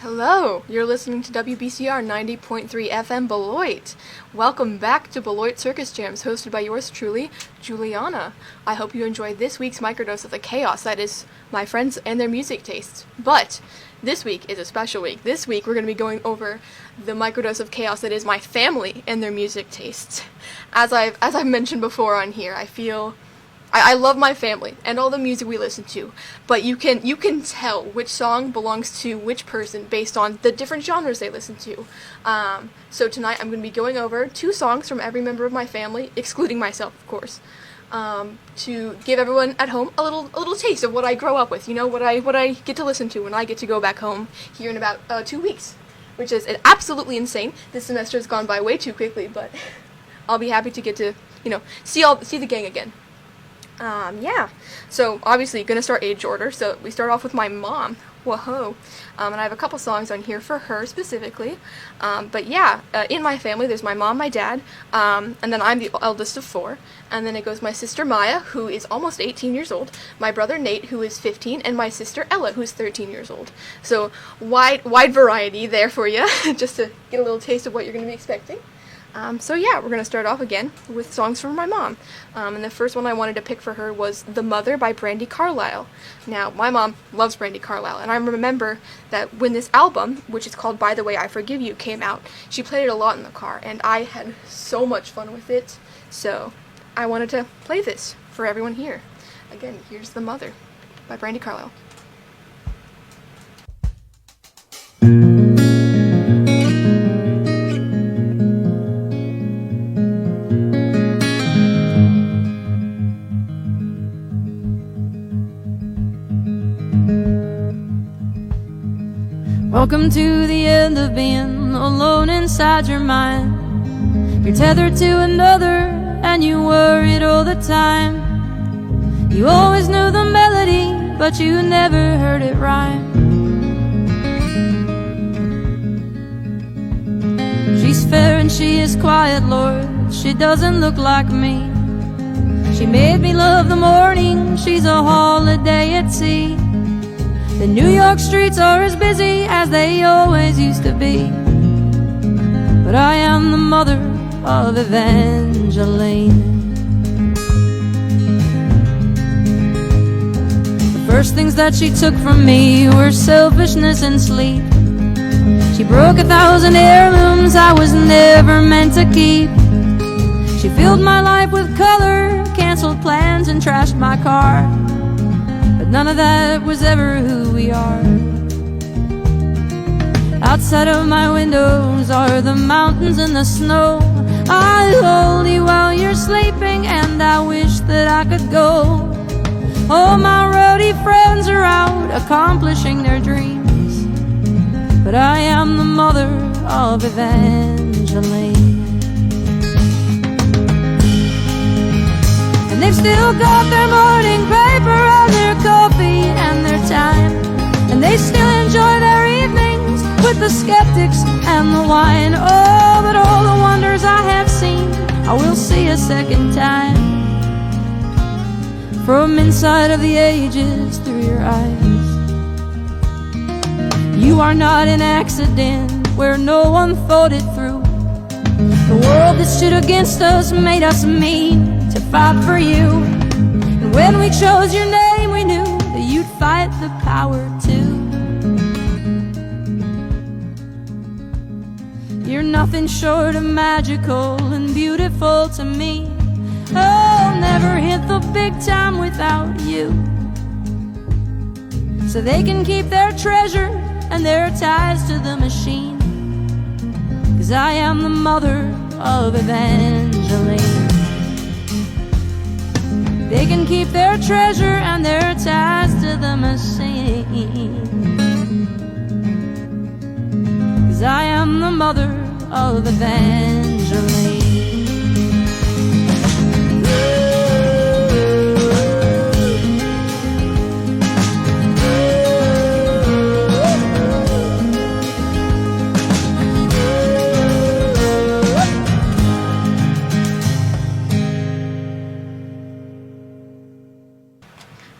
Hello, you're listening to WBCR 90.3 FM Beloit. Welcome back to Beloit Circus Jams, hosted by yours truly, Julianna. I hope you enjoyed this week's microdose of the chaos that is my friends and their music tastes. But this week is a special week. This week we're going to be going over the microdose of chaos that is my family and their music tastes. As I've mentioned before on here, I love my family and all the music we listen to, but you can tell which song belongs to which person based on the different genres they listen to. So tonight I'm going to be going over 2 songs from every member of my family, excluding myself, of course, to give everyone at home a little taste of what I grow up with. You know, what I get to listen to when I get to go back home here in about 2 weeks, which is absolutely insane. This semester has gone by way too quickly, but I'll be happy to get to see the gang again. So obviously gonna start age order, so we start off with my mom. Whoa. And I have a couple songs on here for her specifically. In my family there's my mom, my dad, and then I'm the eldest of 4, and then it goes my sister Maya, who is almost 18 years old, my brother Nate, who is 15, and my sister Ella, who's 13 years old. So wide variety there for you, just to get a little taste of what you're gonna be expecting. We're going to start off again with songs from my mom. And the first one I wanted to pick for her was The Mother by Brandi Carlile. Now, my mom loves Brandi Carlile, and I remember that when this album, which is called By the Way I Forgive You, came out, she played it a lot in the car, and I had so much fun with it. So I wanted to play this for everyone here. Again, here's The Mother by Brandi Carlile. Welcome to the end of being alone inside your mind. You're tethered to another and you worried all the time. You always knew the melody, but you never heard it rhyme. She's fair and she is quiet, Lord, she doesn't look like me. She made me love the morning, she's a holiday at sea. The New York streets are as busy as they always used to be. But I am the mother of Evangeline. The first things that she took from me were selfishness and sleep. She broke 1,000 heirlooms I was never meant to keep. She filled my life with color, canceled plans and trashed my car. But none of that was ever who we are. Outside of my windows are the mountains and the snow. I hold you while you're sleeping and I wish that I could go. All my roadie friends are out accomplishing their dreams, but I am the mother of Evangeline. And they've still got their morning paper and their coffee and their time, and they still enjoy their evenings with the skeptics and the wine. Oh, but all the wonders I have seen I will see a second time, from inside of the ages through your eyes. You are not an accident where no one thought it through. The world that stood against us made us meet to fight for you. And when we chose your name, we knew that you'd fight the power too. You're nothing short of magical and beautiful to me. Oh, never hit the big time without you. So they can keep their treasure and their ties to the machine, 'cause I am the mother of Evangeline. They can keep their treasure and their ties to the machine, 'cause I am the mother of Evangeline.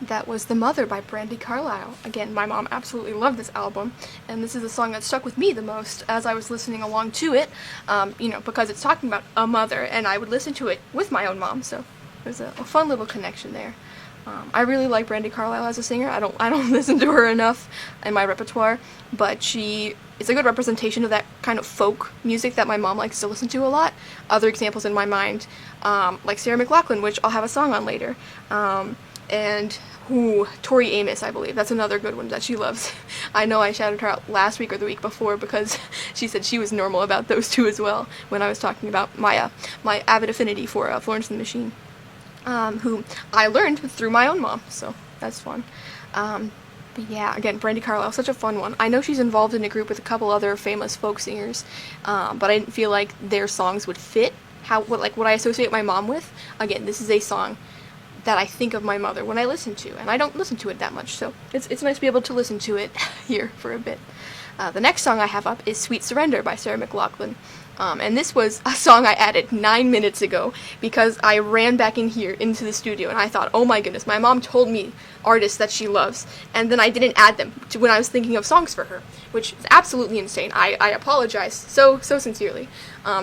That was The Mother by Brandi Carlile. Again, my mom absolutely loved this album, and this is the song that stuck with me the most as I was listening along to it, because it's talking about a mother, and I would listen to it with my own mom, so there's a fun little connection there. I really like Brandi Carlile as a singer. I don't listen to her enough in my repertoire, but she is a good representation of that kind of folk music that my mom likes to listen to a lot. Other examples in my mind, like Sarah McLachlan, which I'll have a song on later, and Tori Amos, I believe. That's another good one that she loves. I know I shouted her out last week or the week before because she said she was normal about those two as well when I was talking about my avid affinity for Florence and the Machine. Who I learned through my own mom, so that's fun. But yeah, again, Brandi Carlile, such a fun one. I know she's involved in a group with a couple other famous folk singers, but I didn't feel like their songs would fit what I associate my mom with. Again, this is a song that I think of my mother when I listen to, and I don't listen to it that much, so it's nice to be able to listen to it here for a bit. The next song I have up is Sweet Surrender by Sarah McLachlan. And this was a song I added 9 minutes ago because I ran back in here into the studio and I thought, oh my goodness, my mom told me artists that she loves, and then I didn't add them to when I was thinking of songs for her, which is absolutely insane. I apologize so sincerely.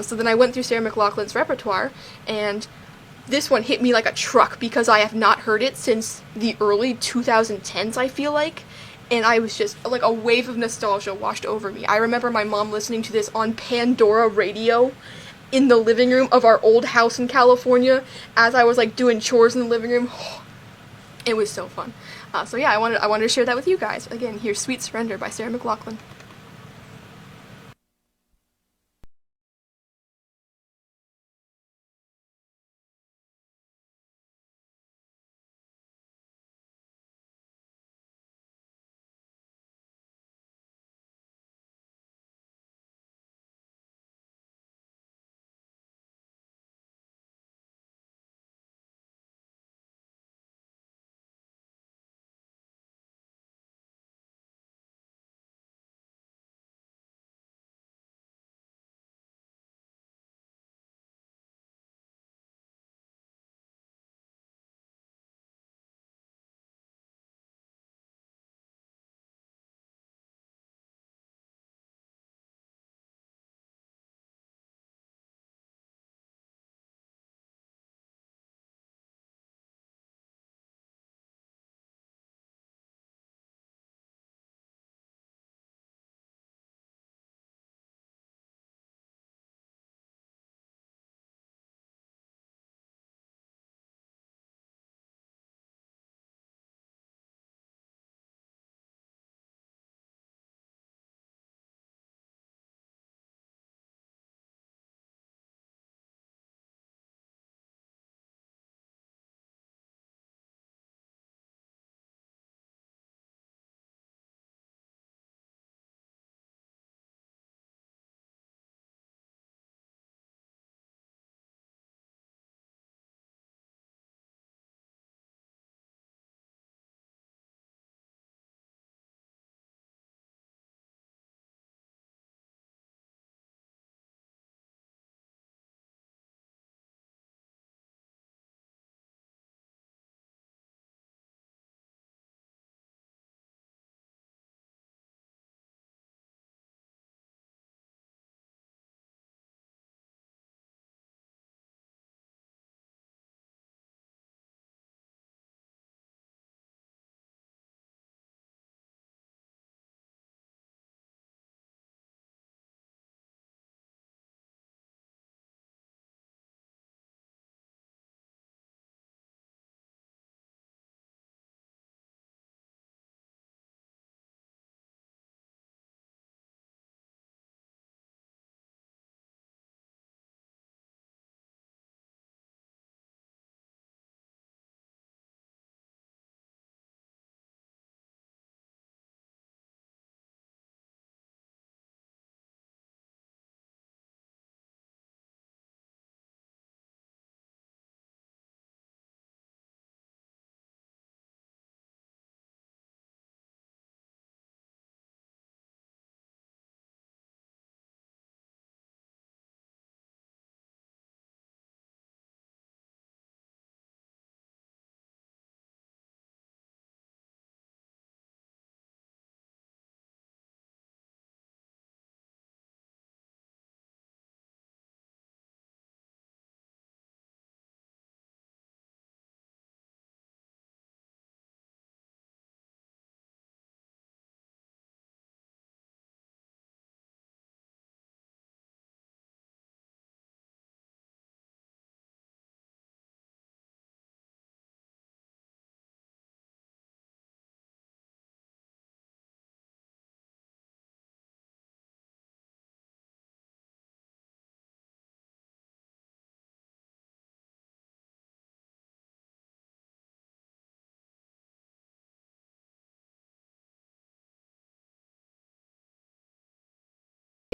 So then I went through Sarah McLachlan's repertoire, and this one hit me like a truck because I have not heard it since the early 2010s, I feel like. And I was just, like, a wave of nostalgia washed over me. I remember my mom listening to this on Pandora radio in the living room of our old house in California as I was, like, doing chores in the living room. It was so fun. So yeah, I wanted to share that with you guys. Again, here's Sweet Surrender by Sarah McLachlan.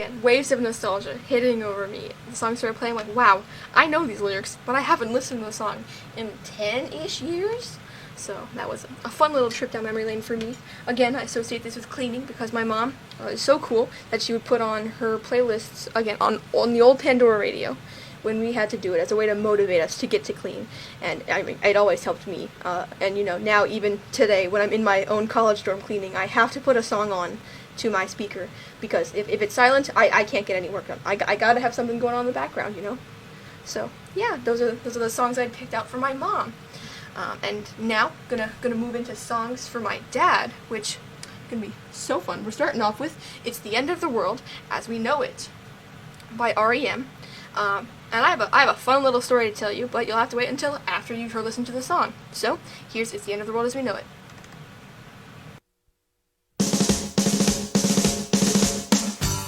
Again, waves of nostalgia hitting over me. The song started playing, like, wow, I know these lyrics, but I haven't listened to the song in 10-ish years. So that was a fun little trip down memory lane for me. Again, I associate this with cleaning because my mom is so cool that she would put on her playlists, again, on the old Pandora radio when we had to do it as a way to motivate us to get to clean. And I mean, it always helped me. And you know, now even today when I'm in my own college dorm cleaning, I have to put a song on to my speaker because if it's silent, I can't get any work done. I gotta have something going on in the background, you know? So yeah, those are the songs I picked out for my mom. And now, gonna move into songs for my dad, which gonna be so fun. We're starting off with "It's the End of the World as We Know It" by REM. And I have a fun little story to tell you, but you'll have to wait until after you've listened to the song. So here's "It's the End of the World as We Know It."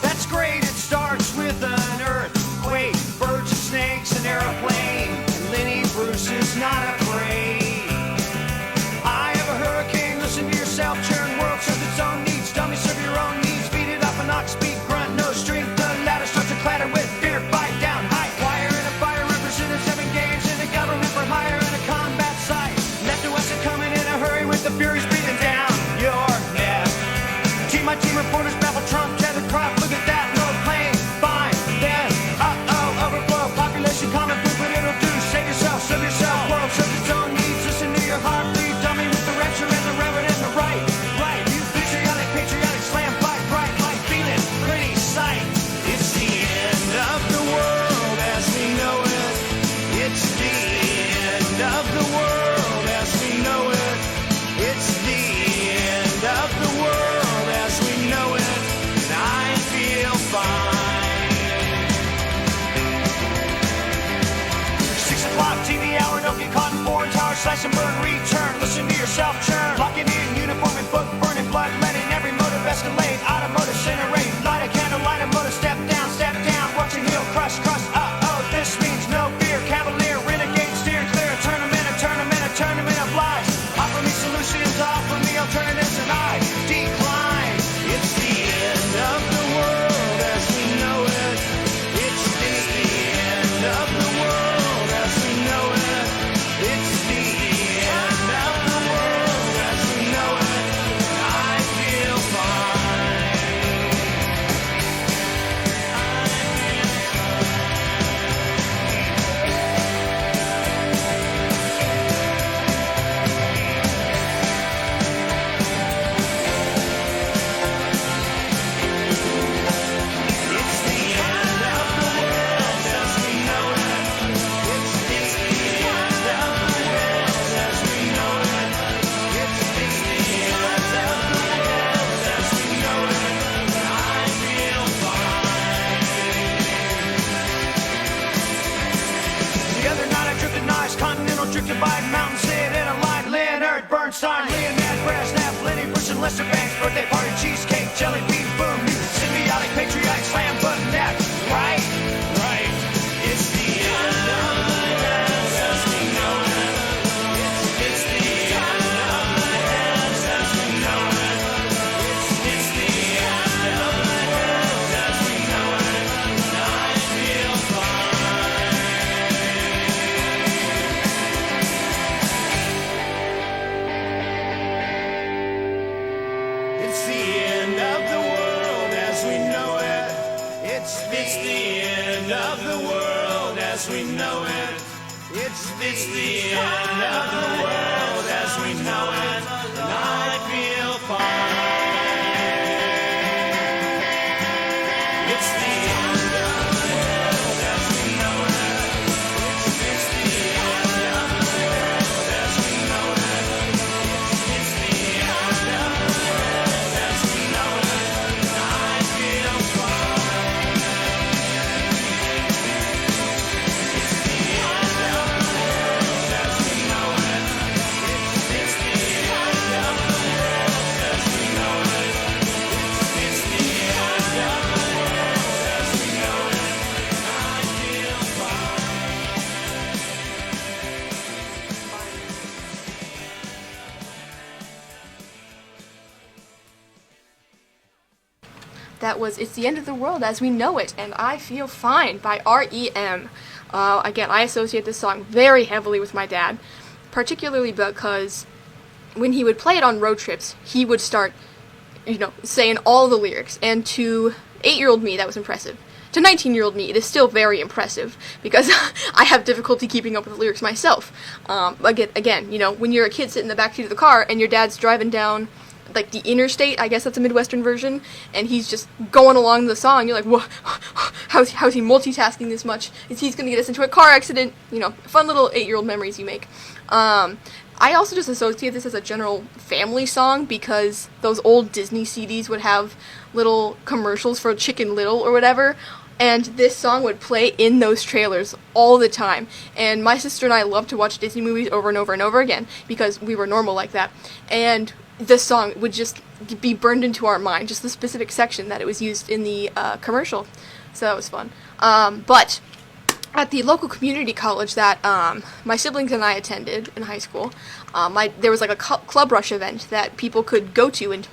That's great. It starts with an earthquake, birds and snakes, an airplane, and Lenny Bruce is not afraid. Listen to yourself, churn world serves its own needs. Dummy serve your own needs. Beat it up an ox, speak, grunt, no strength. The ladder starts to clatter with fear. Bite down, high wire in a fire. Representatives engaged in a government for hire in a combat site. Left to us and coming in a hurry with the furies breathing down your neck. Team my team reporters baffle Trump, tether crop. Look at that, no plane, fine, then overflow. Population common food, but it'll do. Save yourself, serve yourself. World serves its own needs. Listen to your heart, bleed, dummy with the rapture and the reverend. Right, you patriotic, slam, fight, bright, light, feeling, pretty sight. It's the end of the world as we know it. It's the end of the world as we know it. It's the end of the world as we know it. And I feel fine. 6 o'clock TV hour, don't get caught in foreign tower, slash and burn, return. Listen to yourself churn. Locking in uniform and book, burning blood, letting every motive escalate. Automotive incinerate, light a candle, light a motor, step down, watch your heel crush. This means no fear, cavalier, renegade, steer clear. A tournament of lies. Offer me solutions, offer me alternatives, and I decline. It's the end of the world as we know it. It's the end of the world as we know it. It's the end of the world as we know it. I feel fine. It's the end of the world as we know it. It's the end of the world as we know it. It's the end of the world as we know it. I feel fine. The other night I drifted nice, continental drifted by mountain, sit in a line. Leonard Bernstein, Leonard Brezhnev, Lenny Bruce and Lester Banks, birthday party, cheesecake, jelly bean, boom, symbiotic, patriotic, slam, button, that, right? It's the end of the world as we know it. It's the end of the world as we know it. It's the end of the world as we know it. And I feel fine. It's the end of the world as we know it. It's the end of the world as we know it. It's the end of the world as we know it. And I feel fine. It's the end of the world as we know it. It's the end of the world as we know it. It's the end of the world as we know it. And I feel fine. It's the end of the world as we know it. It's the end of the world as we That was It's the End of the World as We Know It, and I Feel Fine by REM. Again, I associate this song very heavily with my dad, particularly because when he would play it on road trips, he would start, saying all the lyrics, and to 8-year-old me, that was impressive. To 19-year-old me, it is still very impressive, because I have difficulty keeping up with the lyrics myself. Again, when you're a kid sitting in the backseat of the car, and your dad's driving down like the interstate, I guess that's a Midwestern version, and he's just going along the song, you're like, whoa, how's he multitasking this much? He's gonna get us into a car accident? Fun little 8-year-old memories you make. I also just associate this as a general family song because those old Disney CDs would have little commercials for Chicken Little or whatever, and this song would play in those trailers all the time. And my sister and I loved to watch Disney movies over and over and over again because we were normal like that. And this song would just be burned into our mind, just the specific section that it was used in the commercial. So that was fun. But at the local community college that my siblings and I attended in high school, there was like a club rush event that people could go to and,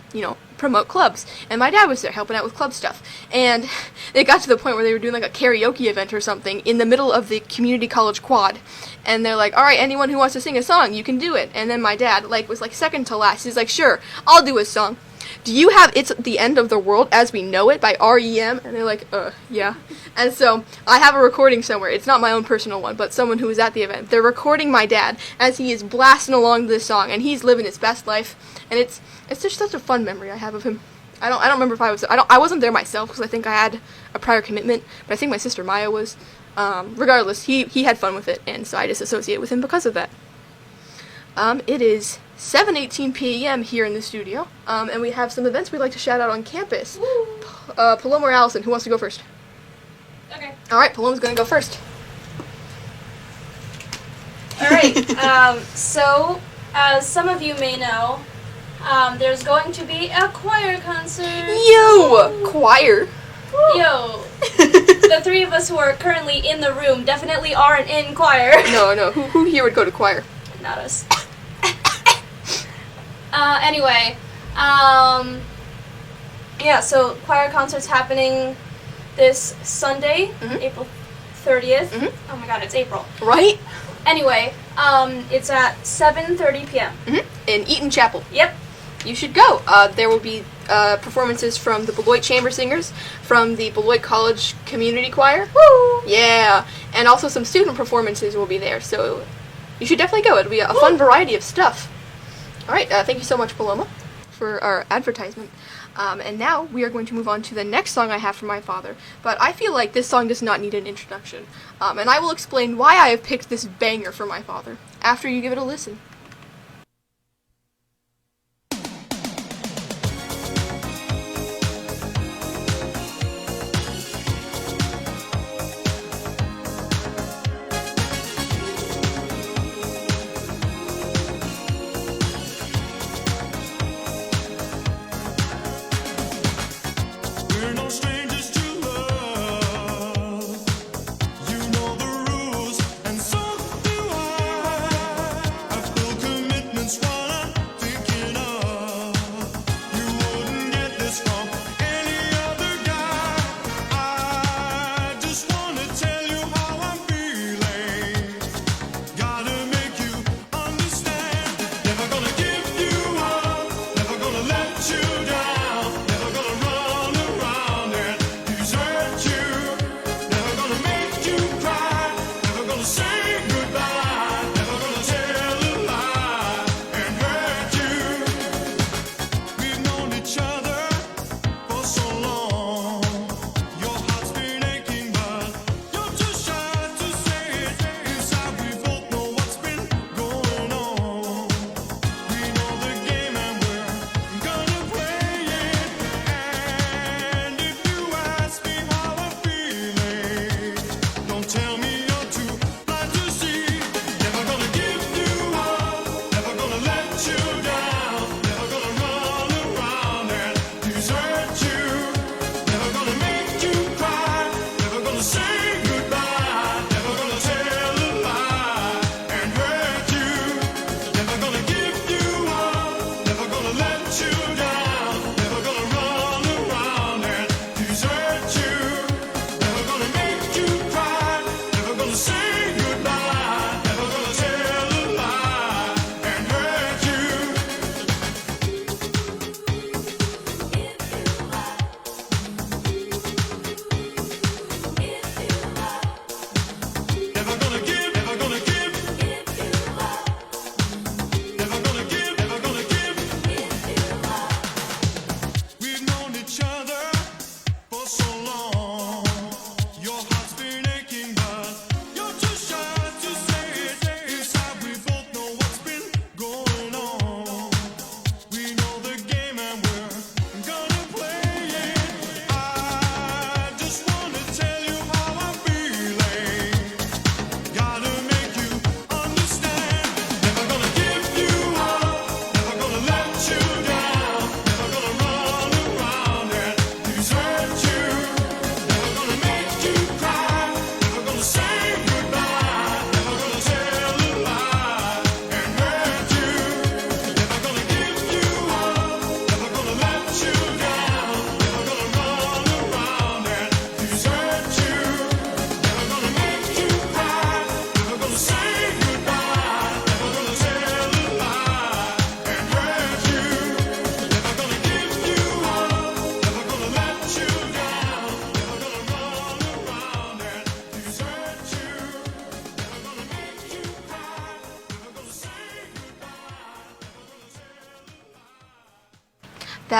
promote clubs. And my dad was there helping out with club stuff. And it got to the point where they were doing like a karaoke event or something in the middle of the community college quad. And they're like, all right, anyone who wants to sing a song, you can do it. And then my dad, was second to last. He's like, sure, I'll do a song. Do you have It's the End of the World as We Know It by REM? And they're like, yeah. And so I have a recording somewhere. It's not my own personal one, but someone who was at the event. They're recording my dad as he is blasting along this song, and he's living his best life. And it's just such a fun memory I have of him. I don't remember if I wasn't there myself because I think I had a prior commitment, but I think my sister Maya was. Regardless, he had fun with it, and so I just associate with him because of that. It is 7:18 p.m. here in the studio, and we have some events we'd like to shout out on campus. Paloma or Allison, who wants to go first? Okay. Alright, Paloma's gonna go first. Alright, so, as some of you may know, there's going to be a choir concert. Yo! Choir? Yo! The three of us who are currently in the room definitely aren't in choir. No. Who here would go to choir? Not us. Anyway, yeah, so choir concert's happening this Sunday, April 30th. Oh my god, it's April. Right? Anyway, it's at 7:30 p.m. In Eaton Chapel. Yep. You should go. There will be performances from the Beloit Chamber Singers, from the Beloit College Community Choir. Woo! Yeah. And also some student performances will be there, so you should definitely go. It'll be a fun variety of stuff. Alright, thank you so much, Paloma, for our advertisement. And now we are going to move on to the next song I have for my father. But I feel like this song does not need an introduction. And I will explain why I have picked this banger for my father after you give it a listen. We're no strangers to love. You know the rules, and so do I. I feel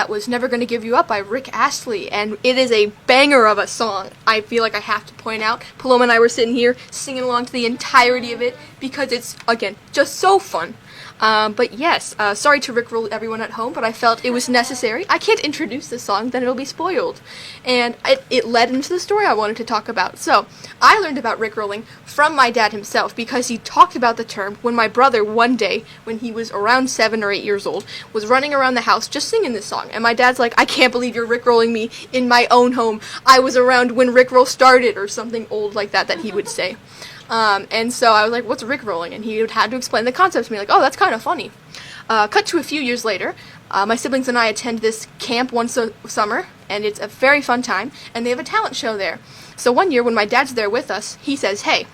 that was Never Gonna Give You Up by Rick Astley, and it is a banger of a song. I feel like I have to point out, Paloma and I were sitting here singing along to the entirety of it because it's, again, just so fun. But yes, sorry to rickroll everyone at home, but I felt it was necessary. I can't introduce the song, then it'll be spoiled. And it led into the story I wanted to talk about. So, I learned about rickrolling from my dad himself because he talked about the term when my brother one day, when he was around 7 or 8 years old, was running around the house just singing this song. And my dad's like, I can't believe you're rickrolling me in my own home. I was around when rickroll started, or something old like that he would say. And so I was like, what's rickrolling? And he had to explain the concept to me, like, oh, that's kind of funny. Cut to a few years later, my siblings and I attend this camp once a summer, and it's a very fun time, and they have a talent show there. So one year, when my dad's there with us, he says, hey,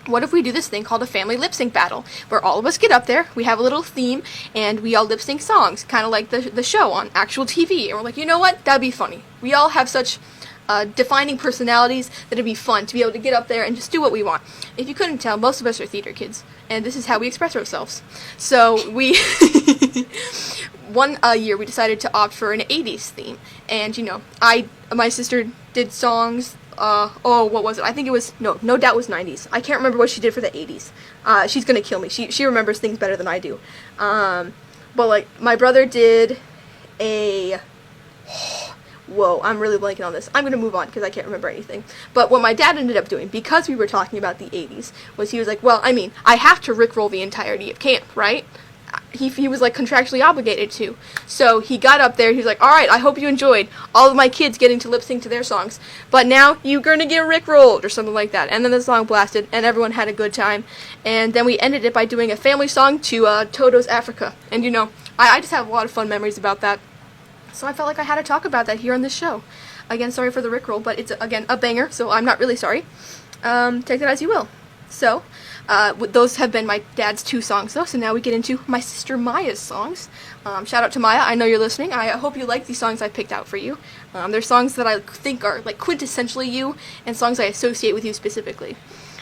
what if we do this thing called a family lip sync battle, where all of us get up there, we have a little theme, and we all lip sync songs, kind of like the show on actual TV. And we're like, you know what? That'd be funny. We all have such defining personalities that it'd be fun to be able to get up there and just do what we want. If you couldn't tell, most of us are theater kids, and this is how we express ourselves. So we, one year we decided to opt for an 80s theme, and my sister did songs, what was it? I think it was, no doubt was 90s. I can't remember what she did for the 80s. She's gonna kill me. She remembers things better than I do. But like, my brother did a... Whoa, I'm really blanking on this. I'm going to move on because I can't remember anything. But what my dad ended up doing, because we were talking about the 80s, was he was like, well, I mean, I have to rickroll the entirety of camp, right? He was like contractually obligated to. So he got up there, he was like, alright, I hope you enjoyed all of my kids getting to lip sync to their songs, but now you're gonna get rickrolled, or something like that. And then the song blasted, and everyone had a good time. And then we ended it by doing a family song to Toto's Africa. And I just have a lot of fun memories about that. So I felt like I had to talk about that here on this show. Again, sorry for the rickroll, but it's, again, a banger, so I'm not really sorry. Take that as you will. So, those have been my dad's 2 songs, though, so now we get into my sister Maya's songs. Shout out to Maya, I know you're listening. I hope you like these songs I picked out for you. They're songs that I think are, like, quintessentially you, and songs I associate with you specifically.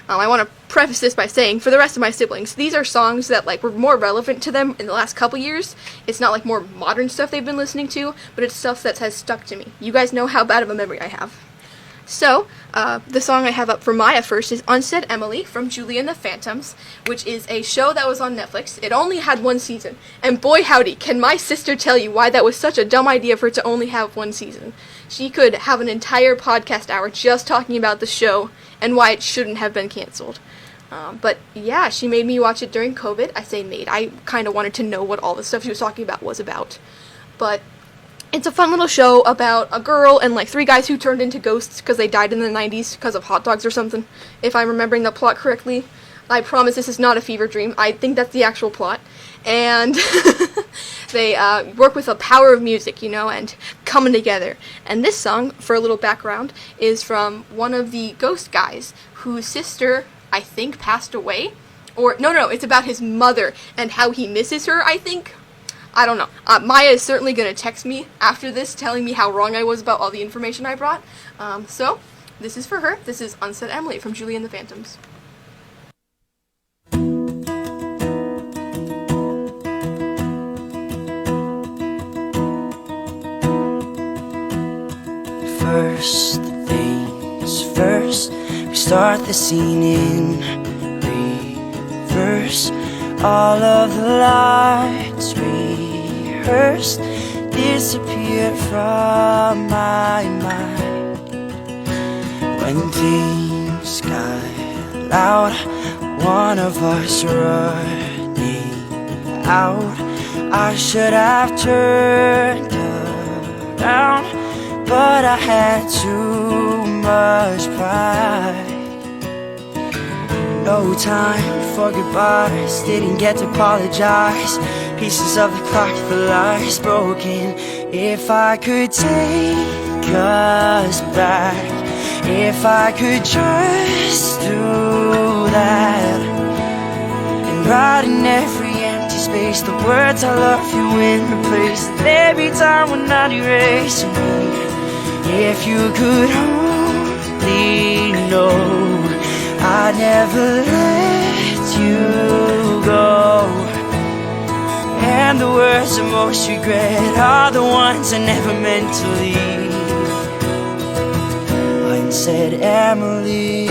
I want to preface this by saying, for the rest of my siblings, these are songs that, like, were more relevant to them in the last couple years. It's not, like, more modern stuff they've been listening to, but it's stuff that has stuck to me. You guys know how bad of a memory I have. So, the song I have up for Maya first is Unsaid Emily from Julie and the Phantoms, which is a show that was on Netflix. It only had 1 season, and boy howdy, can my sister tell you why that was such a dumb idea for it to only have 1 season. She could have an entire podcast hour just talking about the show and why it shouldn't have been canceled. But yeah, she made me watch it during COVID. I say made. I kind of wanted to know what all the stuff she was talking about was about. But it's a fun little show about a girl and like 3 guys who turned into ghosts because they died in the 90s because of hot dogs or something, if I'm remembering the plot correctly. I promise this is not a fever dream. I think that's the actual plot. And they work with the power of music, and coming together. And this song, for a little background, is from one of the ghost guys whose sister, I think, passed away. Or, no, it's about his mother and how he misses her, I think. I don't know. Maya is certainly going to text me after this telling me how wrong I was about all the information I brought. So, this is for her. This is Unsaid Emily from Julie and the Phantoms. First things first, we start the scene in reverse. All of the lights rehearsed disappeared from my mind. When things got loud, one of us running out. I should have turned around, but I had too much pride. No time for goodbyes, didn't get to apologize. Pieces of the clock, the lies broken. If I could take us back, if I could just do that, and write in every empty space the words I love you in replace. And every time we're not erasing me. If you could only know, I'd never let you go. And the words I most regret are the ones I never meant to leave. Unsaid Emily.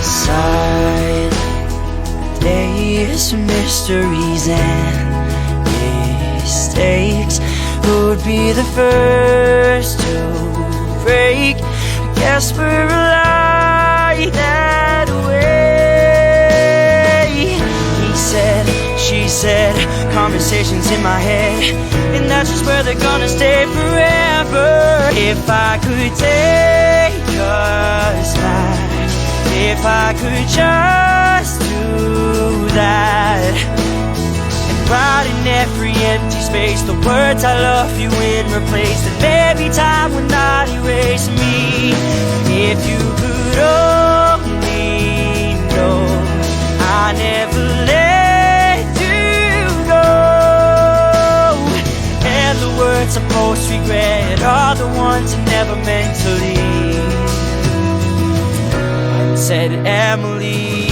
Silent days, mysteries and mistakes. Who would be the first to break? I guess we're alive that way. He said, she said, conversations in my head, and that's just where they're gonna stay forever. If I could take us back, if I could just do that, and write in every empty space the words I love you in replace, that maybe time would not erase me. If you could only know I never let you go, and the words I most regret are the ones I never meant to leave. Said Emily.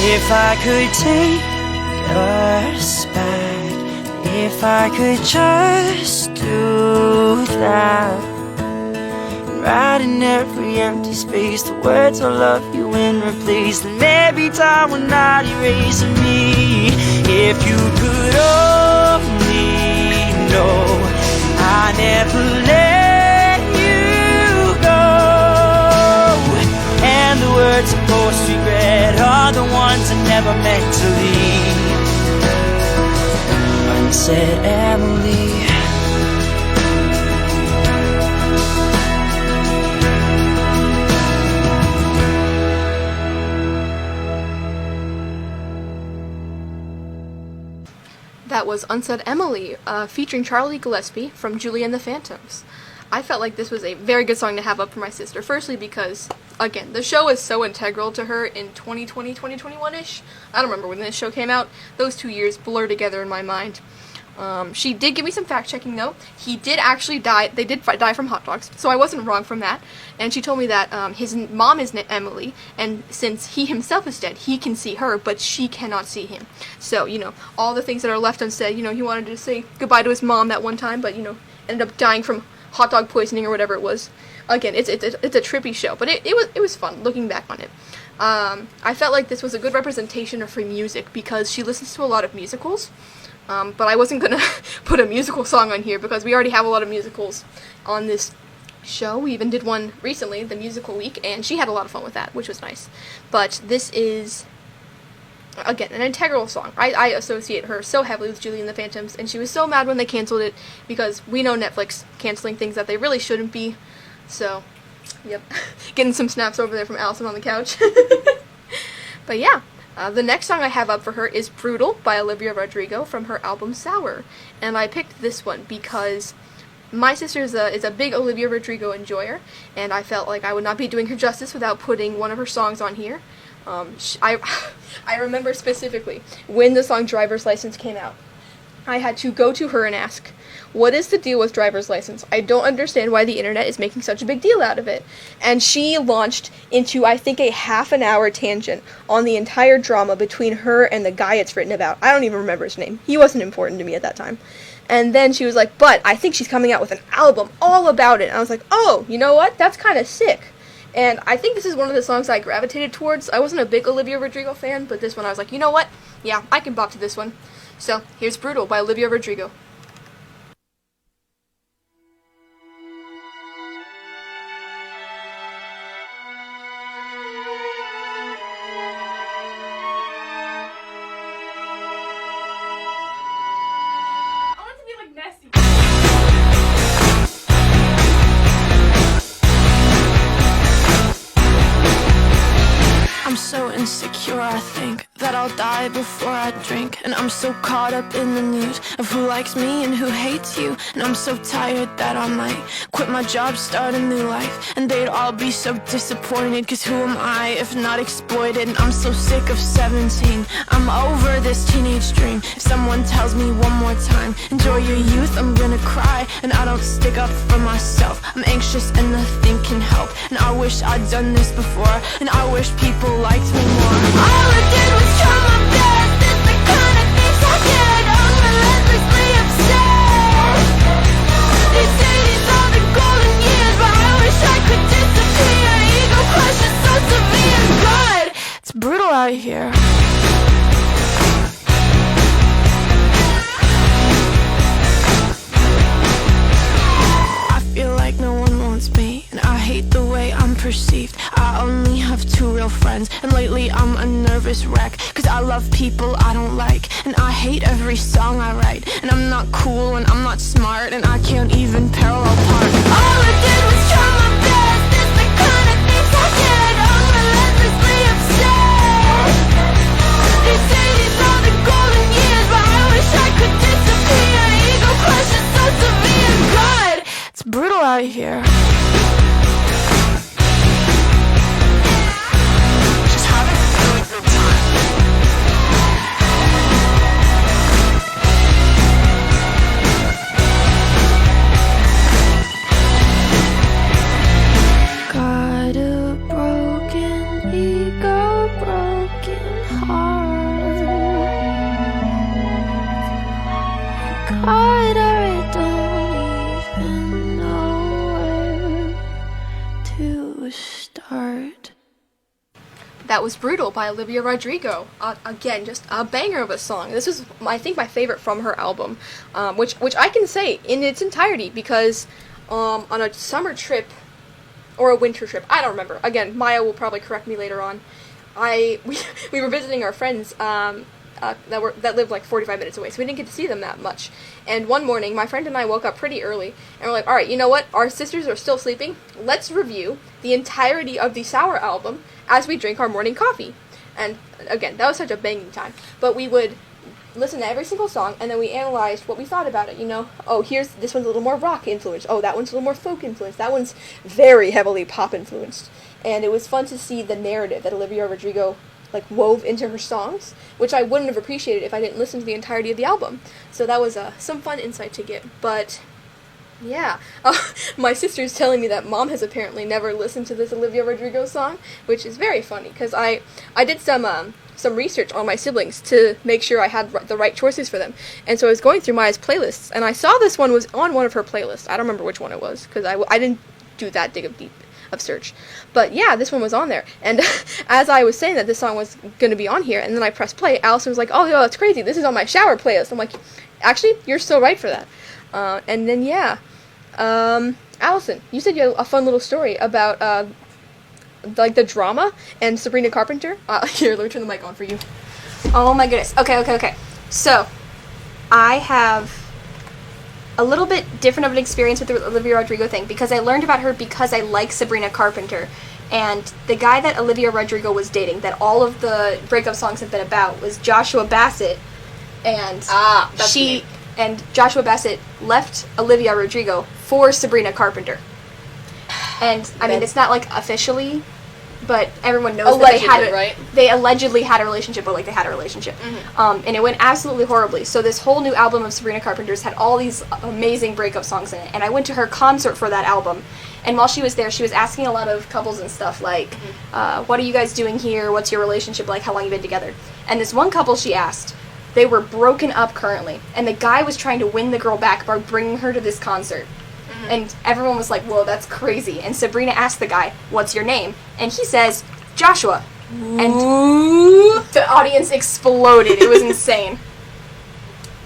If I could take us back, if I could just do that, right in every empty space the words I love you in replace, then maybe time would not erase me. If you could only know I never let you go, and the words I most regret are the ones I never meant to leave. Unsaid Emily. That was Unsaid Emily, featuring Charlie Gillespie from Julie and the Phantoms. I felt like this was a very good song to have up for my sister. Firstly because, again, the show is so integral to her in 2020, 2021-ish. I don't remember when this show came out. Those 2 years blur together in my mind. She did give me some fact-checking, though. He did actually die. They did die from hot dogs, so I wasn't wrong from that. And she told me that his mom is Emily, and since he himself is dead, he can see her, but she cannot see him. So, all the things that are left unsaid, he wanted to say goodbye to his mom that one time, but, ended up dying from hot dog poisoning or whatever it was. Again, it's a trippy show, but it was fun looking back on it. I felt like this was a good representation of her music because she listens to a lot of musicals. But I wasn't gonna put a musical song on here because we already have a lot of musicals on this show. We even did one recently, the Musical Week, and she had a lot of fun with that, which was nice. But this is, again, an integral song. I associate her so heavily with Julie and the Phantoms, and she was so mad when they canceled it because we know Netflix canceling things that they really shouldn't be. So, yep, getting some snaps over there from Allison on the couch. But yeah. The next song I have up for her is Brutal by Olivia Rodrigo from her album Sour. And I picked this one because my sister is a big Olivia Rodrigo enjoyer, and I felt like I would not be doing her justice without putting one of her songs on here. I remember specifically when the song Driver's License came out. I had to go to her and ask, what is the deal with Driver's License? I don't understand why the internet is making such a big deal out of it. And she launched into, I think, a half-an-hour tangent on the entire drama between her and the guy it's written about. I don't even remember his name. He wasn't important to me at that time. And then she was like, but I think she's coming out with an album all about it. And I was like, oh, you know what? That's kind of sick. And I think this is one of the songs I gravitated towards. I wasn't a big Olivia Rodrigo fan, but this one I was like, you know what? Yeah, I can bop to this one. So, here's Brutal by Olivia Rodrigo. I'm so insecure, I think that I'll die cry before I drink. And I'm so caught up in the news of who likes me and who hates you. And I'm so tired that I might quit my job, start a new life. And they'd all be so disappointed, cause who am I if not exploited? And I'm so sick of 17, I'm over this teenage dream. If someone tells me one more time, enjoy your youth, I'm gonna cry. And I don't stick up for myself, I'm anxious and nothing can help. And I wish I'd done this before, and I wish people liked me more. All I did was try my best, it's the kind of things I did. I'm relentlessly upset. They say these are the golden years, but I wish I could disappear. Ego crush is so severe. God, it's brutal out here. Like no one wants me, and I hate the way I'm perceived. I only have 2 real friends, and lately I'm a nervous wreck, cause I love people I don't like, and I hate every song I write. And I'm not cool, and I'm not smart, and I can't even parallel park. All I did was try my best, it's the kind of things I did. I'm relentlessly upset. They say these are the golden years, but I wish I could disappear. Ego crush is so severe. God, it's brutal out here. Just having a really good time. Got a broken ego, broken heart. God, I don't even know where to start. That was Brutal by Olivia Rodrigo. Again, just a banger of a song. This is, I think, my favorite from her album, which I can say in its entirety, because on a summer trip, or a winter trip, I don't remember. Again, Maya will probably correct me later on. We were visiting our friends that lived like 45 minutes away, so we didn't get to see them that much. And one morning, my friend and I woke up pretty early, and we're like, alright, you know what? Our sisters are still sleeping. Let's review the entirety of the Sour album as we drink our morning coffee. And again, that was such a banging time. But we would listen to every single song, and then we analyzed what we thought about it, you know? Oh, this one's a little more rock influenced. Oh, that one's a little more folk influenced. That one's very heavily pop influenced. And it was fun to see the narrative that Olivia Rodrigo wove into her songs, which I wouldn't have appreciated if I didn't listen to the entirety of the album. So that was some fun insight to get. But yeah, my sister's telling me that Mom has apparently never listened to this Olivia Rodrigo song, which is very funny, because I did some research on my siblings to make sure I had the right choices for them. And so I was going through Maya's playlists, and I saw this one was on one of her playlists. I don't remember which one it was, because I didn't do that deep of search. But yeah, this one was on there. And as I was saying that this song was going to be on here, and then I pressed play, Allison was like, oh, yo, that's crazy. This is on my shower playlist. I'm like, actually, you're so right for that. And then, yeah. Allison, you said you had a fun little story about, the drama and Sabrina Carpenter. Here, let me turn the mic on for you. Oh my goodness. Okay. So, I have a little bit different of an experience with the Olivia Rodrigo thing, because I learned about her because I like Sabrina Carpenter. And the guy that Olivia Rodrigo was dating, that all of the breakup songs have been about, was Joshua Bassett. And and Joshua Bassett left Olivia Rodrigo for Sabrina Carpenter. And I mean, it's not officially, but everyone knows that they allegedly had a relationship, but they had a relationship. Mm-hmm. And it went absolutely horribly. So this whole new album of Sabrina Carpenter's had all these amazing breakup songs in it. And I went to her concert for that album. And while she was there, she was asking a lot of couples and stuff what are you guys doing here? What's your relationship like? How long have you been together? And this one couple she asked, they were broken up currently. And the guy was trying to win the girl back by bringing her to this concert. Mm-hmm. And everyone was like, whoa, that's crazy. And Sabrina asked the guy, what's your name? And he says, Joshua. Ooh. And the audience exploded. It was insane.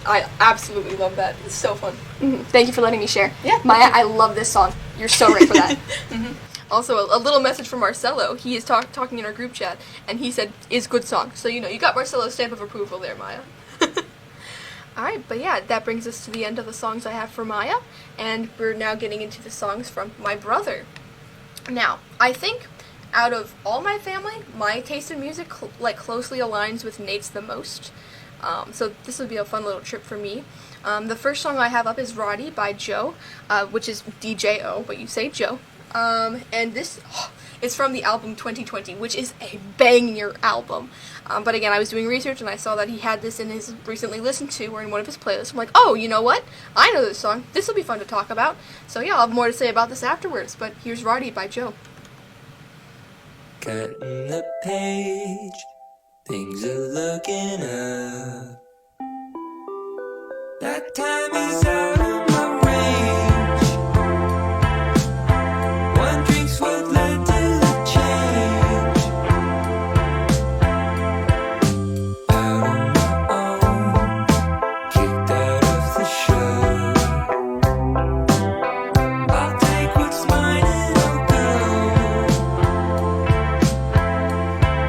I absolutely love that. It's so fun. Mm-hmm. Thank you for letting me share. Yeah. Maya, I love this song. You're so right for that. Mm-hmm. Also, a little message from Marcelo. He is talking in our group chat, and he said, is good song. So, you got Marcelo's stamp of approval there, Maya. Alright, but yeah, that brings us to the end of the songs I have for Maya, and we're now getting into the songs from my brother. Now, I think out of all my family, my taste in music closely aligns with Nate's the most. So this would be a fun little trip for me. The first song I have up is Roddy by Joe, which is DJO, but you say Joe. And this is from the album 2020, which is a banger album. But again, I was doing research and I saw that he had this in his recently listened to or in one of his playlists. I'm like, oh, you know what? I know this song. This will be fun to talk about. So yeah, I'll have more to say about this afterwards. But here's Roddy by Joe. Cutting the page, things are looking up. That time is out of my range. One drink's what led to the change. Out on my own, kicked out of the show. I'll take what's mine and I'll go.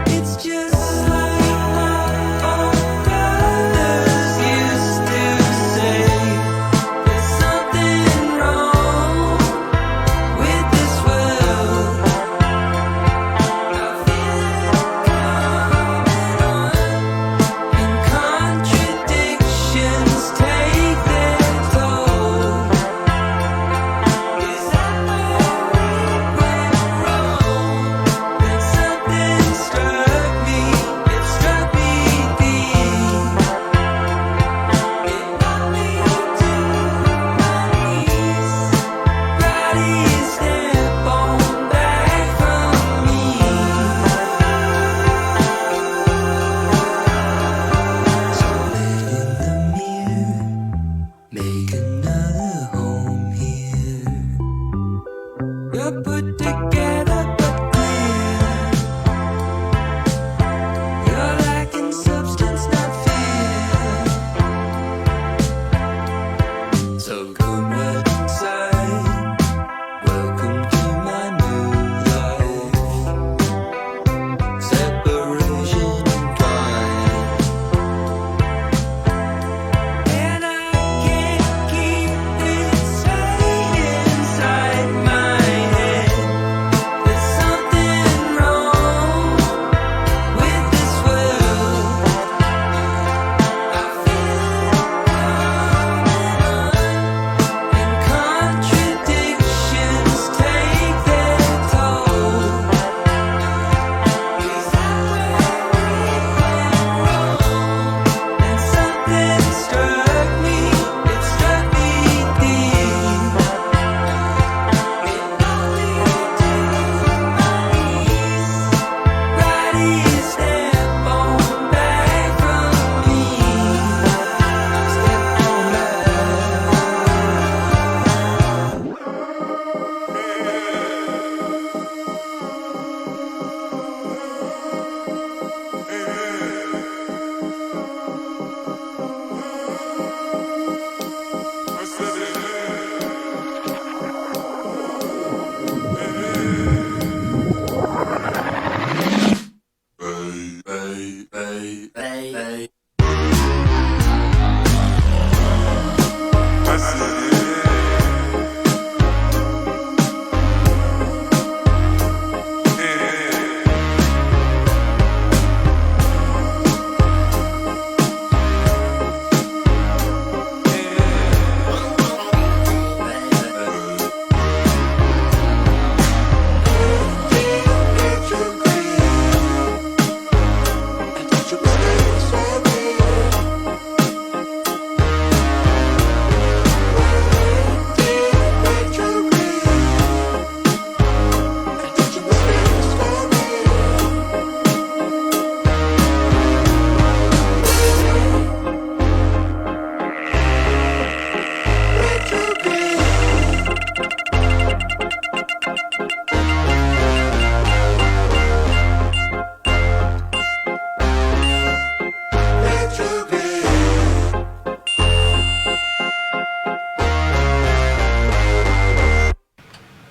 It's just like my old brothers used to say. There's something wrong with this world. I feel it coming on, and contradictions take their toll. Is that where we went wrong? Then something struck me, it struck me deep. It knocked me to my knees. Roddy, step on back from me. So let in the mirror, make another home here. You're put together but clear. You're lacking substance, not fear. So come right inside. Welcome to my new life. Separation implied. And I can't keep it straight inside my head. There's something wrong with this world. I feel it coming on, and contradictions take their toll. Is that where we went wrong? And something struck me, it struck me deep. It knocked me to my knees. Roddy, step on back from me. Step on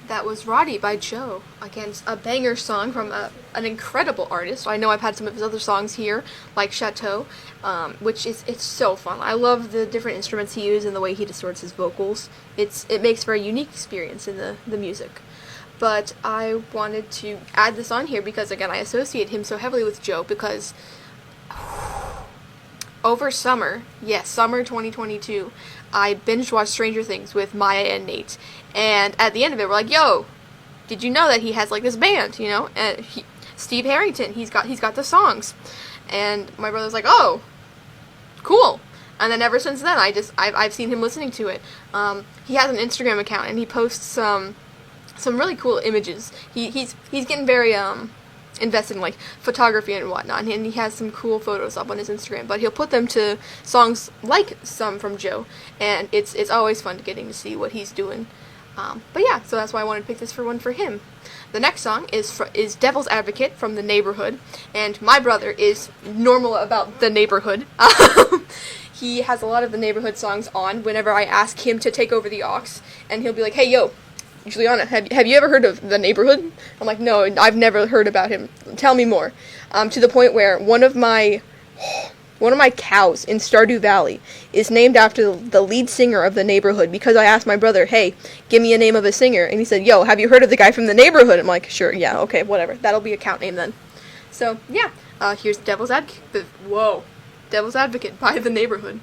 That was Roddy by Joe. Again, a banger song from an incredible artist. I know I've had some of his other songs here, like Chateau, which it's so fun. I love the different instruments he uses and the way he distorts his vocals. It makes for a unique experience in the music. but I wanted to add this on here because, again, I associate him so heavily with Joe because over summer, yes, summer 2022, I binge watched Stranger Things with Maya and Nate, and at the end of it, we're like, yo, did you know that he has, like, this band, you know, and Steve Harrington, he's got the songs, and my brother's like, oh, cool, and then ever since then, I've seen him listening to it. He has an Instagram account, and he posts some really cool images. He's getting very invested in, like, photography and whatnot, and he has some cool photos up on his Instagram, but he'll put them to songs like some from Joe, and it's always fun getting to see what he's doing. But yeah, so that's why I wanted to pick this one for him. The next song is Devil's Advocate from The Neighborhood, and my brother is normal about The Neighborhood. He has a lot of The Neighborhood songs on whenever I ask him to take over the aux, and he'll be like, hey, yo, Julianna, have you ever heard of The Neighborhood? I'm like, no, I've never heard about him. Tell me more. To the point where one of my cows in Stardew Valley is named after the lead singer of The Neighborhood because I asked my brother, hey, give me a name of a singer, and he said, yo, have you heard of the guy from The Neighborhood? I'm like, sure, yeah, okay, whatever. That'll be a count name then. So, yeah, here's Devil's Advocate. Devil's Advocate by The Neighborhood.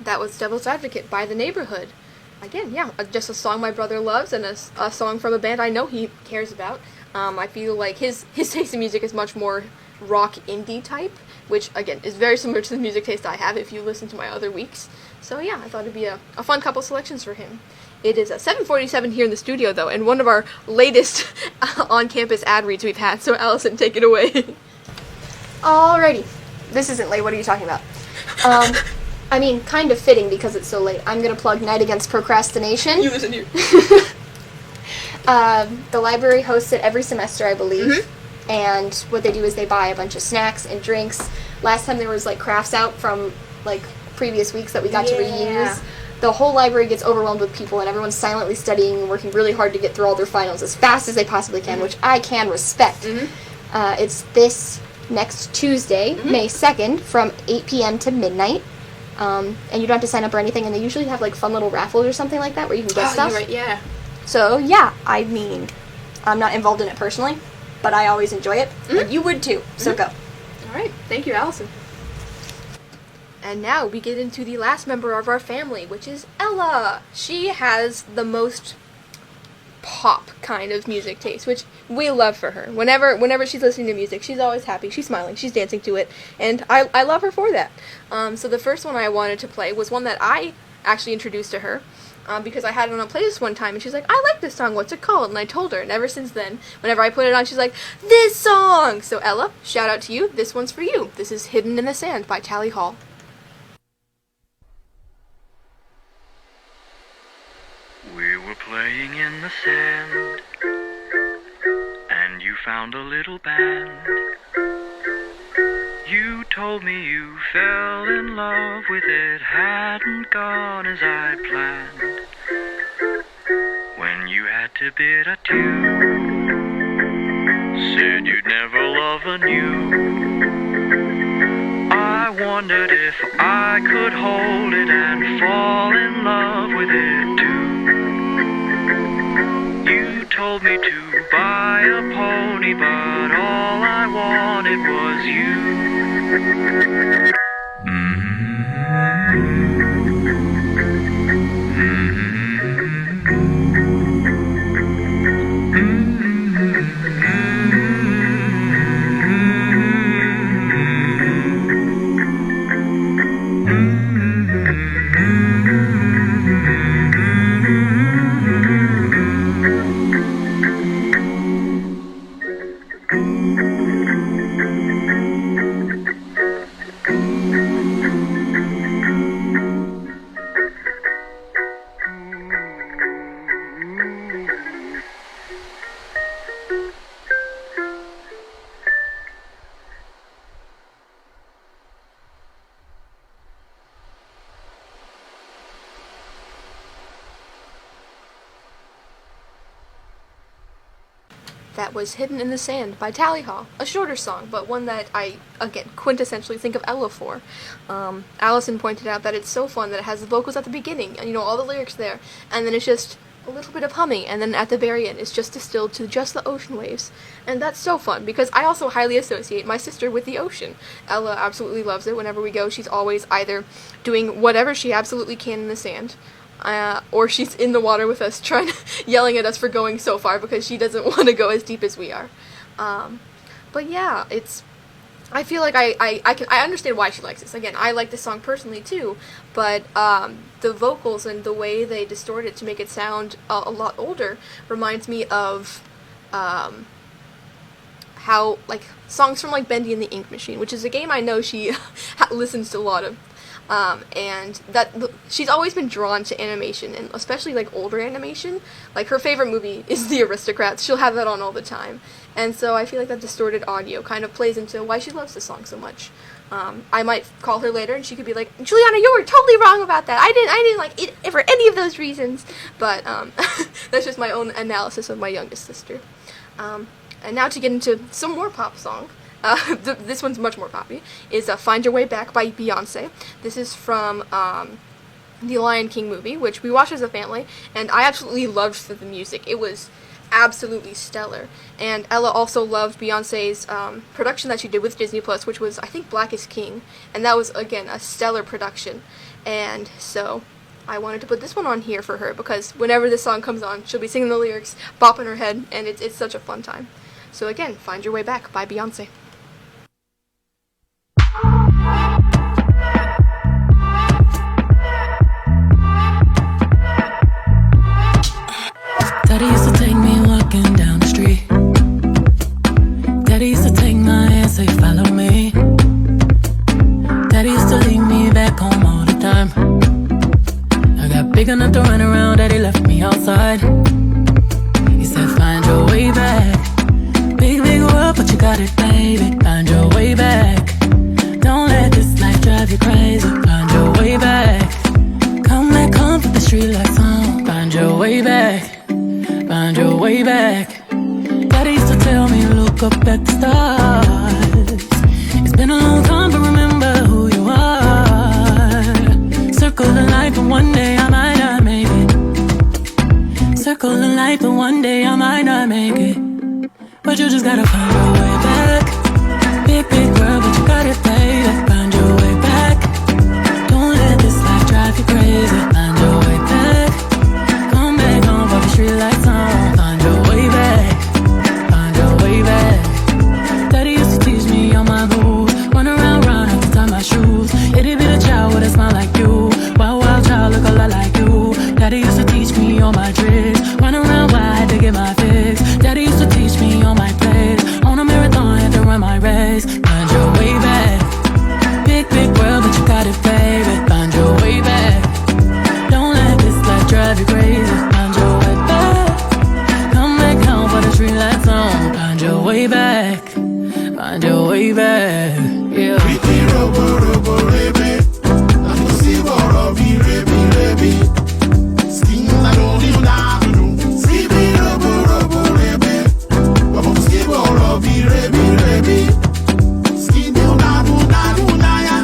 That was Devil's Advocate by The Neighborhood. Again, yeah, just a song my brother loves and a song from a band I know he cares about. I feel like his taste in music is much more rock indie type, which, again, is very similar to the music taste I have if you listen to my other weeks. So, yeah, I thought it'd be a fun couple selections for him. It is 7:47 here in the studio, though, and one of our latest on-campus ad reads we've had, so Allison, take it away. Alrighty. This isn't late, what are you talking about? I mean, kind of fitting because it's so late. I'm going to plug Night Against Procrastination. You listen here. The library hosts it every semester, I believe. And what they do is they buy a bunch of snacks and drinks. Last time there was, like, crafts out from, like, previous weeks that we got to reuse. The whole library gets overwhelmed with people, and everyone's silently studying and working really hard to get through all their finals as fast as they possibly can, which I can respect. It's this next Tuesday, May 2nd, from 8 p.m. to midnight. And you don't have to sign up or anything, and they usually have, like, fun little raffles or something like that where you can get stuff. You're right, yeah. So, yeah, I mean, I'm not involved in it personally, but I always enjoy it, and you would too, so go. All right, thank you, Allison. And now we get into the last member of our family, which is Ella. She has the most pop kind of music taste, which we love for her. Whenever she's listening to music, she's always happy, she's smiling, she's dancing to it, and I love her for that. So the first one I wanted to play was one that I actually introduced to her, because I had it on a playlist one time, and she's like, I like this song, what's it called? And I told her, and ever since then, whenever I put it on, she's like, this song! So Ella, shout out to you, this one's for you. This is Hidden in the Sand by Tally Hall. We were playing in the sand, and you found a little band. You told me you fell in love with it, hadn't gone as I planned. When you had to bid adieu, said you'd never love anew. I wondered if I could hold it and fall in love with it too. You told me to buy a pony, but all I wanted was you. That was Hidden in the Sand by Tally Hall. A shorter song, but one that I, again, quintessentially think of Ella for. Allison pointed out that it's so fun that it has the vocals at the beginning, and all the lyrics there, and then it's just a little bit of humming, and then at the very end it's just distilled to just the ocean waves. And that's so fun, because I also highly associate my sister with the ocean. Ella absolutely loves it. Whenever we go, she's always either doing whatever she absolutely can in the sand, or she's in the water with us, yelling at us for going so far because she doesn't want to go as deep as we are. But yeah, I feel like I understand why she likes this. Again, I like this song personally too, but the vocals and the way they distort it to make it sound a lot older reminds me of how, like, songs from, like, Bendy and the Ink Machine, which is a game I know she listens to a lot of. And that she's always been drawn to animation, and especially, like, older animation. Like, her favorite movie is The Aristocrats. She'll have that on all the time. And so I feel like that distorted audio kind of plays into why she loves this song so much. I might call her later and she could be like, Julianna, you were totally wrong about that. I didn't like it for any of those reasons. But that's just my own analysis of my youngest sister. And now to get into some more pop song. This one's much more poppy, is Find Your Way Back by Beyonce. This is from the Lion King movie, which we watched as a family, and I absolutely loved the music. It was absolutely stellar. And Ella also loved Beyonce's production that she did with Disney Plus, which was, I think, Black is King, and that was, again, a stellar production. And so I wanted to put this one on here for her, because whenever this song comes on, she'll be singing the lyrics, bopping her head, and it's such a fun time. So again, Find Your Way Back by Beyonce. Daddy used to take me walking down the street. Daddy used to take my hand, say follow me. Daddy used to leave me back home all the up, but you got it, baby. Find your way back. Don't let this life drive you crazy. Find your way back. Come back home, put the street lights on. Find your way back. Find your way back. Daddy used to tell me, look up at the stars. It's been a long time, but remember who you are. Circle the light, but one day I might not make it. Circle the light, but one day I might not make it. But you just gotta find your way back. Big, big world, but you got it, baby. Find your way back. Don't let this life drive you crazy. Find your way back. Come back home, put the street lights on. Find your way back. Find your way back. Daddy used to teach me all my moves. Run around, have to tie my shoes. Itty bitty child with a smile like you. Wild, wild child, look a lot like you. Daddy used to teach me all my tricks. Run around wide to get my fix. Daddy used to teach me all my plays. On a marathon, had to run my race. Find your way back. Big, big world, but you got it, baby. Find your way back. Don't let this life drive you crazy. Find your way back. Come back home for the street lights on. Find your way back. Find your way back. Yeah.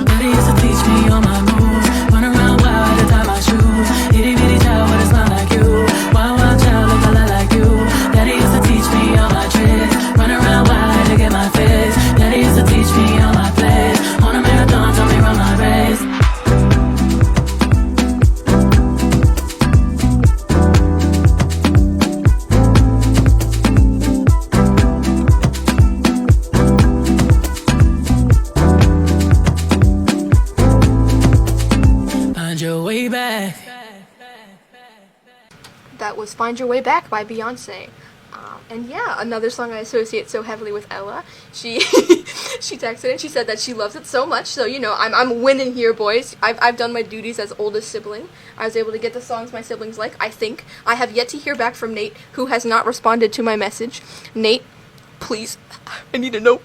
Daddy used to teach me all my moves. Run around wild to tie my shoes. Itty bitty child with a smile like you. Wild, wild child look a lot like you. Daddy used to teach me all my tricks. Run around wild to get my fix. Daddy used to teach me all my plays. On a marathon, tell me run my race. Find your way back. That was Find Your Way Back by Beyonce. And yeah, another song I associate so heavily with Ella. She she texted and she said that she loves it so much. So, you know, I'm winning here, boys. I've done my duties as oldest sibling. I was able to get the songs my siblings like, I think. I have yet to hear back from Nate, who has not responded to my message. Nate, please, I need to know.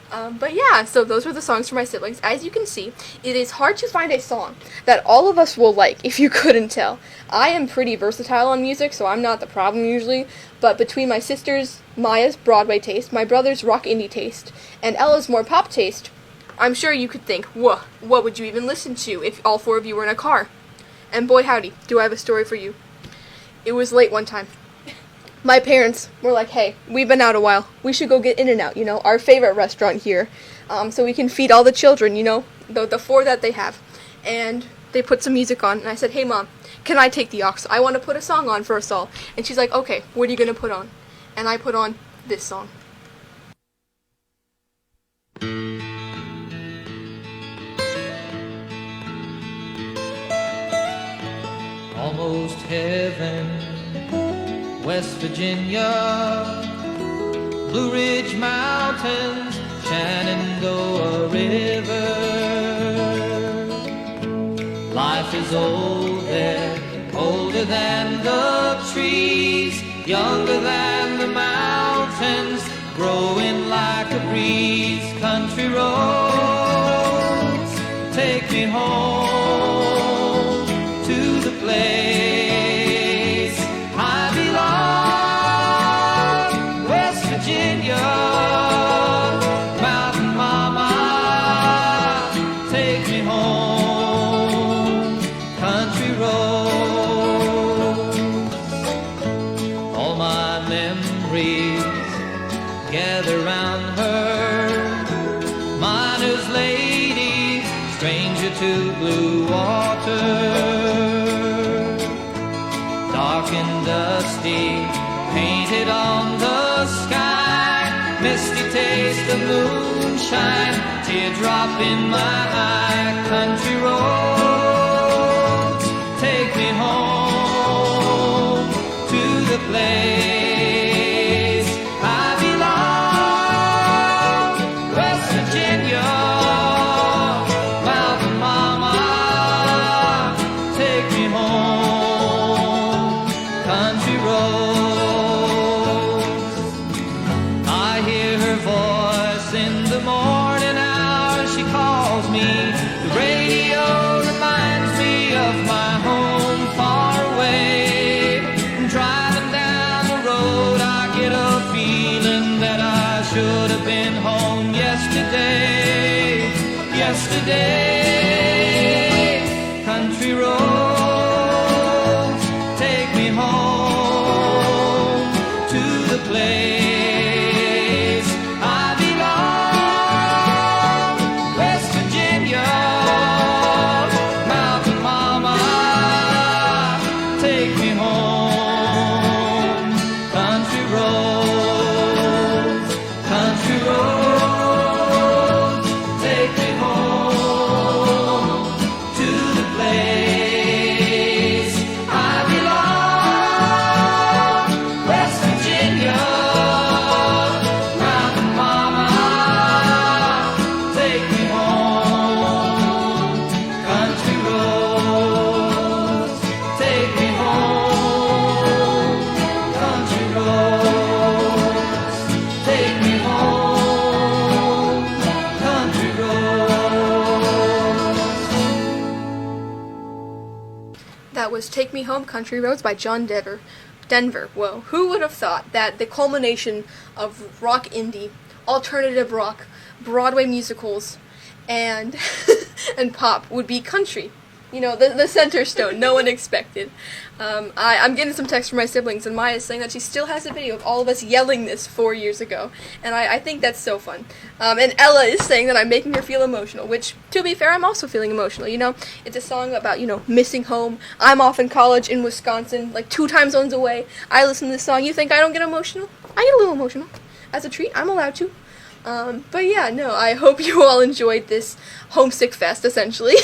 But yeah, so those were the songs for my siblings. As you can see, it is hard to find a song that all of us will like, if you couldn't tell. I am pretty versatile on music, so I'm not the problem usually, but between my sister's, Maya's Broadway taste, my brother's rock indie taste, and Ella's more pop taste, I'm sure you could think, whoa, what would you even listen to if all four of you were in a car? And boy howdy, do I have a story for you. It was late one time. My parents were like, hey, we've been out a while. We should go get In-N-Out, you know, our favorite restaurant here, so we can feed all the children, you know, the four that they have. And they put some music on, and I said, hey, Mom, can I take the aux? I want to put a song on for us all. And she's like, okay, what are you going to put on? And I put on this song. Almost heaven, West Virginia, Blue Ridge Mountains, Shenandoah River. Life is old there, older than the trees, younger than the mountains, growing like a breeze. Country roads, take me home to the place I belong, West Virginia, Mountain Mama, take me home, country roads. All my memories gather round her, miner's lady, stranger to blue water. Dark and dusty, painted on the sky, misty taste of moonshine, teardrop in my eye. Country roads, take me home to the place I belong, West Virginia, Mountain Mama, take me home, country roads. I hear her voice in the morning hours, she calls me. The radio reminds me of my home far away. And driving down the road, I get a feeling that I should have been home yesterday. Yesterday, country roads, take me home to the place I belong. West Virginia, mountain mama, take me home. Country roads, country roads, take me home to the place I belong. West Virginia, mountain mama, take me home. Country roads, take me home. Country roads, take me home. Country roads. That was Take Me Home, Country Roads by John Denver. Whoa, who would have thought that the culmination of rock indie, alternative rock, Broadway musicals, and and pop would be country? You know, the center stone. No one expected. I'm getting some text from my siblings, and Maya's saying that she still has a video of all of us yelling this 4 years ago, and I think that's so fun. And Ella is saying that I'm making her feel emotional, which, to be fair, I'm also feeling emotional. You know, it's a song about, missing home. I'm off in college in Wisconsin, like 2 time zones away. I listen to this song. You think I don't get emotional? I get a little emotional. As a treat, I'm allowed to. But yeah, no, I hope you all enjoyed this homesick fest, essentially.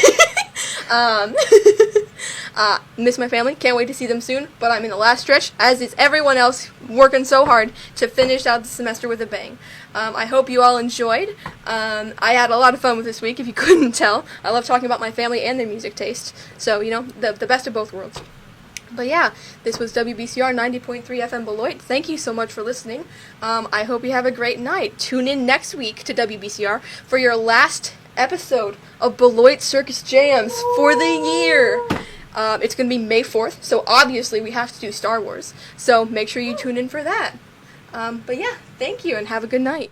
Miss my family, can't wait to see them soon, but I'm in the last stretch, as is everyone else working so hard to finish out the semester with a bang. I hope you all enjoyed. I had a lot of fun with this week, if you couldn't tell. I love talking about my family and their music taste, so, the best of both worlds. But yeah, this was WBCR 90.3 FM Beloit. Thank you so much for listening. I hope you have a great night. Tune in next week to WBCR for your last episode of Beloit Circus Jams for the year. It's going to be May 4th, so obviously we have to do Star Wars. So make sure you tune in for that. But yeah, thank you and have a good night.